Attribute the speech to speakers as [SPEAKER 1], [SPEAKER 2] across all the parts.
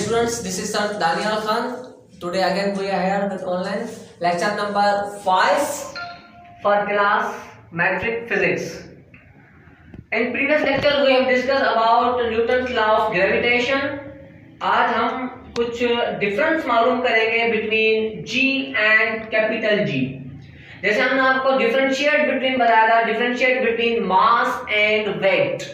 [SPEAKER 1] students, this is Sir Daniel Khan. Today again we are here with online lecture number 5 for class metric physics. In previous lecture we have discussed about Newton's law of gravitation. आज हम कुछ difference मालूम करेंगे between G and capital G. जैसे हमने आपको differentiate between बताया था, differentiate between mass and weight.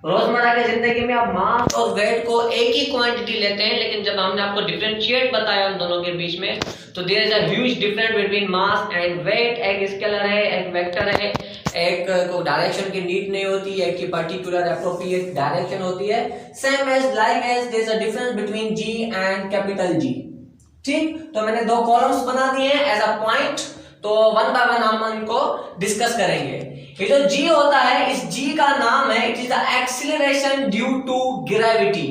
[SPEAKER 1] रोजमर्रा की जिंदगी में आप मास और वेट को एक ही क्वांटिटी लेते हैं, लेकिन जब हमने आपको डिफरेंशिएट बताया उन दोनों के बीच में, तो there is a huge difference between mass and weight. एक स्केलर है, एक वेक्टर है, एक को डायरेक्शन की नीड नहीं होती, एक की पर्टिकुलर एप्रोप्रिएट डायरेक्शन होती है. Same as like as there is a difference between G and capital G. ठीक, तो मैंने दो कॉलम्स बना दिए हैं एज अ पॉइंट, तो वन बाय वन हम इनको डिस्कस करेंगे. ये जो G होता है, इस G का नाम है, it is the acceleration due to gravity.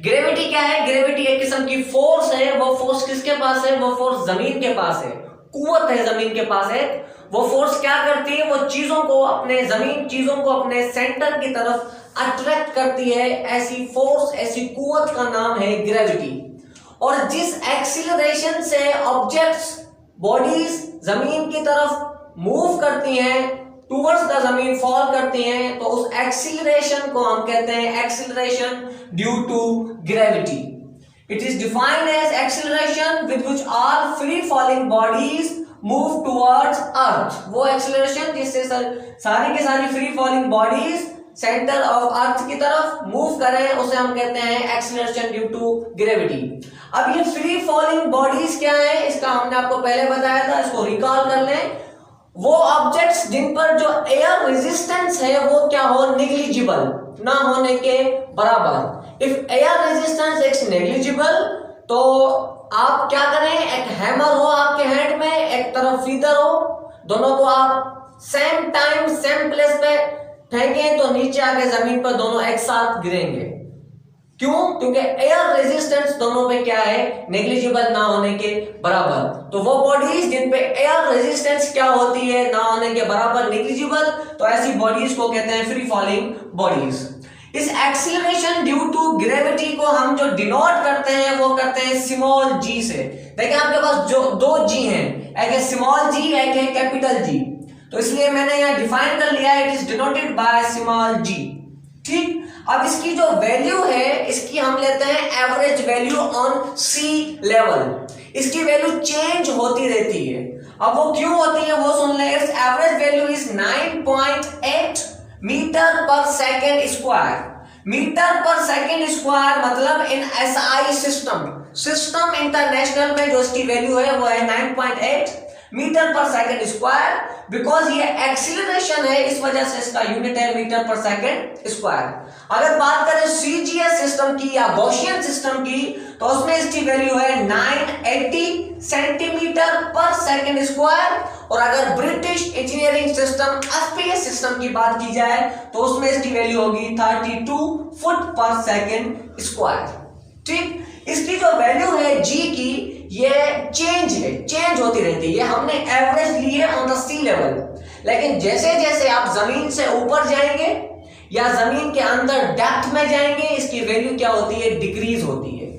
[SPEAKER 1] Gravity क्या है? ग्रेविटी एक किस्म की फोर्स है. वो फोर्स किसके पास है? वो फोर्स जमीन के पास है, कुव्वत है जमीन के पास है. वो फोर्स क्या करती है? वो चीजों को अपने सेंटर की तरफ अट्रैक्ट करती है. ऐसी फोर्स, ऐसी कुव्वत का नाम है ग्रेविटी. और जिस एक्सीलरेशन से ऑब्जेक्ट्स, बॉडीज जमीन की तरफ मूव करती हैं, टुवर्ड्स द जमीन फॉल करती हैं, तो उस एक्सीलरेशन को हम कहते हैं acceleration due to gravity. It is defined as acceleration with which all free falling bodies move towards earth. वो एक्सीलरेशन जिससे सारी की सारी free falling bodies centre of earth की तरफ मूव करें, उसे हम कहते हैं एक्सीलरेशन ड्यू टू ग्रेविटी. अब ये फ्री फॉलिंग बॉडीज क्या है, इसका हमने आपको पहले बताया था, इसको रिकॉल कर लें. वो ऑब्जेक्ट्स जिन पर जो एयर रेजिस्टेंस है वो क्या हो? नेग्लिजिबल, ना होने के बराबर. If air resistance is negligible, तो आप क्या करें? एक हैमर हो आपके हैंड में, एक तरफ फीदर हो, दोनों को आप सेम टाइम सेम प्लेस पे फेंकें तो नीचे आके जमीन पर दोनों एक साथ गिरेंगे. क्यों? क्योंकि एयर रेजिस्टेंस दोनों पे क्या है? नेग्लिजिबल, ना होने के बराबर. तो वो बॉडीज जिन पे एयर रेजिस्टेंस क्या होती है? ना होने के बराबर, नेग्लिजिबल, तो ऐसी बॉडीज को कहते हैं फ्री फॉलिंग बॉडीज. इस एक्सीलरेशन ड्यू टू ग्रेविटी को हम जो डिनोट करते हैं वो करते हैं स्मॉल g से. देखिए आपके पास जो दो G हैं, एक है स्मॉल g, एक है कैपिटल G. तो इसलिए मैंने यहां डिफाइन कर लिया है, it is denoted by small g. ठीक, अब इसकी जो वैल्यू है, इसकी हम लेते हैं average value on sea level. इसकी वैल्यू चेंज होती रहती है. अब वो क्यों होती है वो सुन ले. It's average value is 9.8 metre per second square. Metre per second square मतलब इन SI सिस्टम इंटरनेशनल में जो इसकी वैल्यू है वो है 9.8 metre per second square. Because ये एक्सीलरेशन है, इस वजह से इसका यूनिट है मीटर पर सेकेंड स्क्वायर. अगर बात करें CGS सिस्टम की या गॉसियन सिस्टम की, तो उसमें इसकी वैल्यू है 980 सेंटीमीटर पर सेकेंड स्क्वायर. और अगर British engineering system FPS system की बात की जाए तो उसमें इसकी वैल्यू होगी 32 फुट पर सेकेंड स्क्वायर. ठीक, इसकी जो वैल्यू है G की, ये चेंज होती रहती है. ये हमने एवरेज ली है ऑन द सी लेवल. लेकिन जैसे जैसे आप जमीन से ऊपर जाएंगे या जमीन के अंदर डेप्थ में जाएंगे, इसकी वैल्यू क्या होती है? डिक्रीज होती है.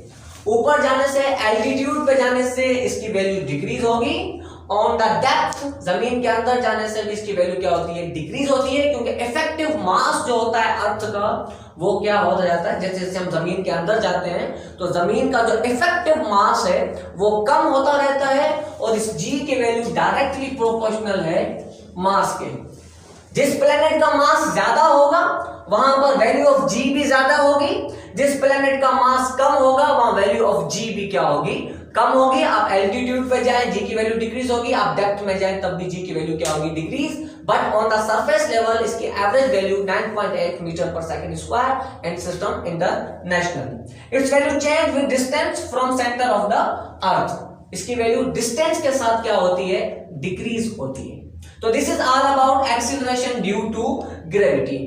[SPEAKER 1] ऊपर जाने से, एल्टीट्यूड पे जाने से इसकी वैल्यू डिक्रीज होगी. ऑन द डेप्थ, जमीन के अंदर जाने से भी इसकी वैल्यू क्या होती है? डिक्रीज होती है. क्योंकि इफेक्टिव मास जो होता है अर्थ का, वो क्या होता जाता है? जैसे जैसे हम जमीन के अंदर जाते हैं तो जमीन का जो इफेक्टिव मास है वो कम होता रहता है. और इस G की वैल्यू डायरेक्टली प्रोपोर्शनल है मास के. जिस प्लेनेट का मास ज्यादा होगा वहां पर वैल्यू ऑफ G भी ज्यादा होगी. जिस प्लेनेट का मास कम होगा वहां वैल्यू ऑफ G भी क्या होगी? कम होगी. आप एल्टीट्यूड पे जाएं, G की वैल्यू डिक्रीज होगी. आप डेप्थ में जाएं तब भी G की वैल्यू क्या होगी? Decrease. But on the surface level इसकी average value 9.8 metre per second square and system international. It's value change with distance from centre of the earth. इसकी वैल्यू डिस्टेंस के साथ क्या होती है? डिक्रीज होती है. तो this is all about acceleration due to gravity.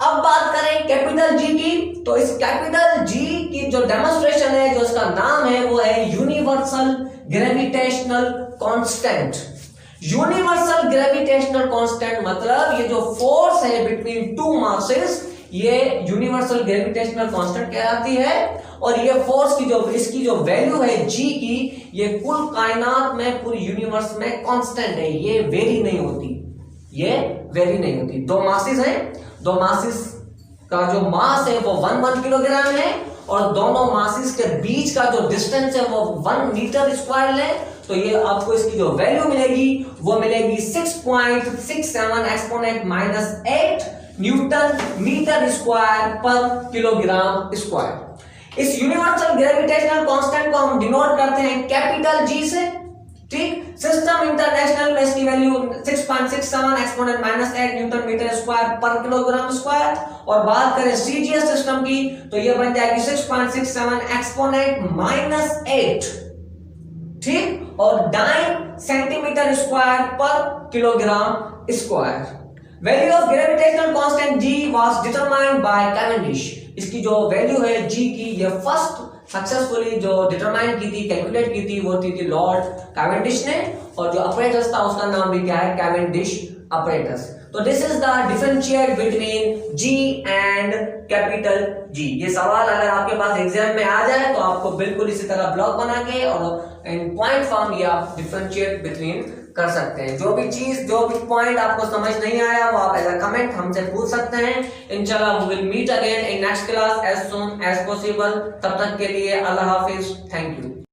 [SPEAKER 1] अब बात करें कैपिटल G की, तो इस कैपिटल G की जो डेमोन्स्ट्रेशन है, जो इसका नाम है, वो है universal gravitational constant. Universal gravitational constant मतलब ये जो फोर्स है बिटवीन टू मासेस, ये यूनिवर्सल ग्रेविटेशनल कांस्टेंट कहलाती है। और ये फोर्स की जो इसकी जो वैल्यू है जी की, ये कुल कायनात में पूरी यूनिवर्स में कांस्टेंट है, ये वेरी नहीं होती, ये वेरी नहीं होती। दो मासेस हैं, दो मासेस का जो मास है वो 1 किलोग्राम है और दोनों मासेस के बीच का जो डिस्टेंस है वो 1 मीटर स्क्वायर है। तो ये आपको इसकी जो वैल्यू मिलेगी वो मिलेगी 6.67 exponent -8 newton metre square per kilogram square. इस यूनिवर्सल ग्रेविटेशनल कांस्टेंट को हम डिनोट करते हैं कैपिटल जी से, ठीक। सिस्टम इंटरनेशनल में इसकी value 6.67 exponent -8 newton metre square per kilogram square. और बात करें सीजीएस सिस्टम की तो ये बन जाएगी 6.67 एक्सपोनेंट -8, ठीक, और 9 centimetre square per kilogram square. Value of gravitational constant ji was determined by Cavendish. इसकी जो वैल्यू है जी की, ये फर्स्ट सक्सेसफुली जो डिटरमाइन की थी, कैलकुलेट की थी, वो थी लॉर्ड कैवेंडिश ने। और जो अपरेटस था उसका नाम भी क्या है, कैवेंडिश अपरेटस। तो this is the differentiate between ji and capital G. ये सवाल अगर आपके पास एग्जाम में आ जाए तो आपको बिल्कुल इसी तरह ब्लॉक बना के और इन पॉइंट फॉर्म ये आप डिफरेंशिएट बिटवीन कर सकते हैं। जो भी चीज, जो भी पॉइंट आपको समझ नहीं आया वो आप एज अ कमेंट हमसे पूछ सकते हैं। इंशाल्लाह we will meet again in next class as soon as possible. तब तक के लिए अल्लाह हाफिज, थैंक यू।